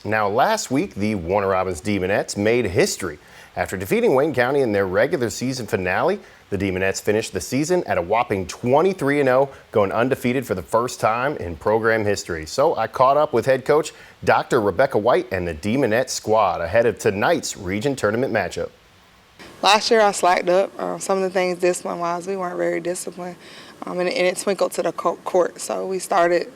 Now, last week, the Warner Robins Demonettes made history. After defeating Wayne County in their regular season finale, the Demonettes finished the season at a whopping 23-0, going undefeated for the first time in program history. So I caught up with head coach Dr. Rebecca White and the Demonettes squad ahead of tonight's region tournament matchup. Last year I slacked up. Some of the things discipline-wise, we weren't very disciplined, and it twinkled to the court. So we started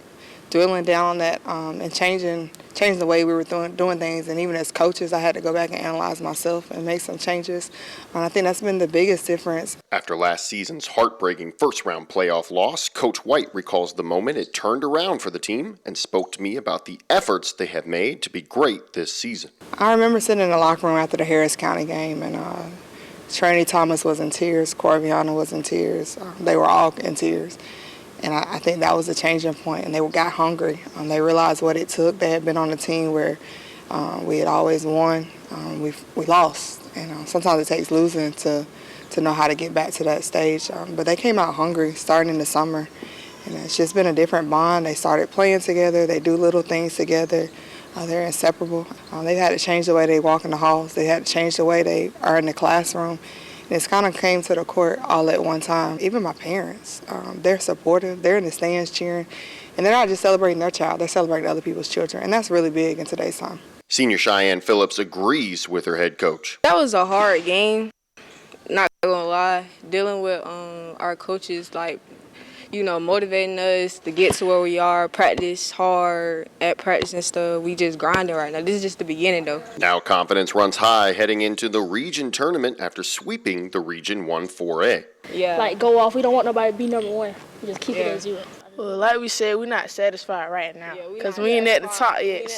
dwindling down on that and changing the way we were doing things. And even as coaches, I had to go back and analyze myself and make some changes. And I think that's been the biggest difference. After last season's heartbreaking first-round playoff loss, Coach White recalls the moment it turned around for the team and spoke to me about the efforts they have made to be great this season. I remember sitting in the locker room after the Harris County game, and Trinity Thomas was in tears, Corviana was in tears. They were all in tears. And I think that was a changing point, and they got hungry. They realized what it took. They had been on a team where we had always won. We lost, and sometimes it takes losing to know how to get back to that stage. But they came out hungry starting in the summer, and it's just been a different bond. They started playing together. They do little things together. They're inseparable. They've had to change the way they walk in the halls. They had to change the way they are in the classroom. It's kind of came to the court all at one time. Even my parents, they're supportive. They're in the stands cheering. And they're not just celebrating their child, they're celebrating other people's children. And that's really big in today's time. Senior Cheyenne Phillips agrees with her head coach. That was a hard game, not gonna lie. Dealing with our coaches, motivating us to get to where we are, practice hard at practice and stuff. We just grinding right now. This is just the beginning, though. Now confidence runs high heading into the region tournament after sweeping the Region 1 4A. Yeah. Go off. We don't want nobody to be number one. We just keep it at 0. Well, like we said, we're not satisfied right now because we ain't at the top yet.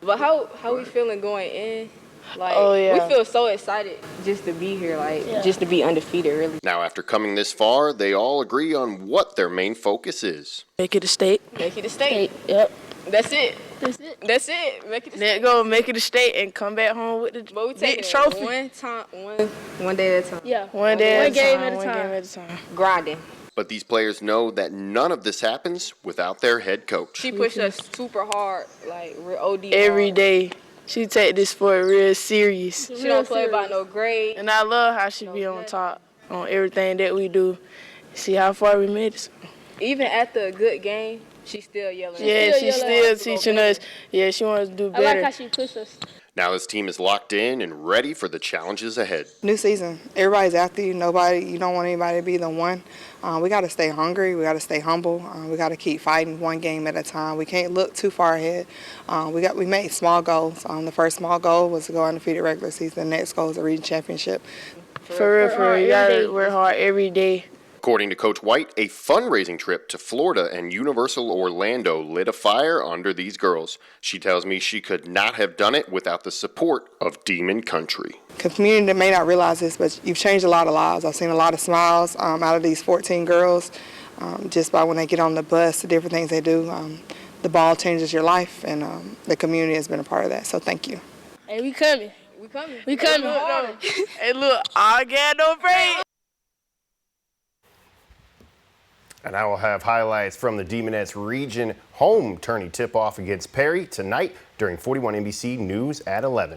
But how we feeling going in? We feel so excited just to be here, just to be undefeated, really. Now, after coming this far, they all agree on what their main focus is. Make it a state. Make it a state. Yep. That's it. That's it. Make it a state. Let go, make it a state, and come back home with the big trophy. One day at a time. Yeah. One game game at at a time. Grinding. But these players know that none of this happens without their head coach. She pushed us super hard, we're OD Every day. She take this sport real serious. She don't play by no grade. And I love how she be on top on everything that we do. See how far we made it. Even after a good game, she's still yelling. Yeah, she's still teaching us. Yeah, she wants to do better. I like how she pushed us. Now this team is locked in and ready for the challenges ahead. New season. Everybody's after you. You don't want anybody to be the one. We got to stay hungry. We got to stay humble. We got to keep fighting one game at a time. We can't look too far ahead. We made small goals. The first small goal was to go undefeated regular season. The next goal is a region championship. For real. You got to work hard every day. According to Coach White, a fundraising trip to Florida and Universal Orlando lit a fire under these girls. She tells me she could not have done it without the support of Demon Country. The community may not realize this, but you've changed a lot of lives. I've seen a lot of smiles out of these 14 girls just by when they get on the bus, the different things they do. The ball changes your life, and the community has been a part of that, so thank you. Hey, we coming. Hey, look, I got no break. And I will have highlights from the Demonettes region home tourney tip-off against Perry tonight during 41 NBC News at 11.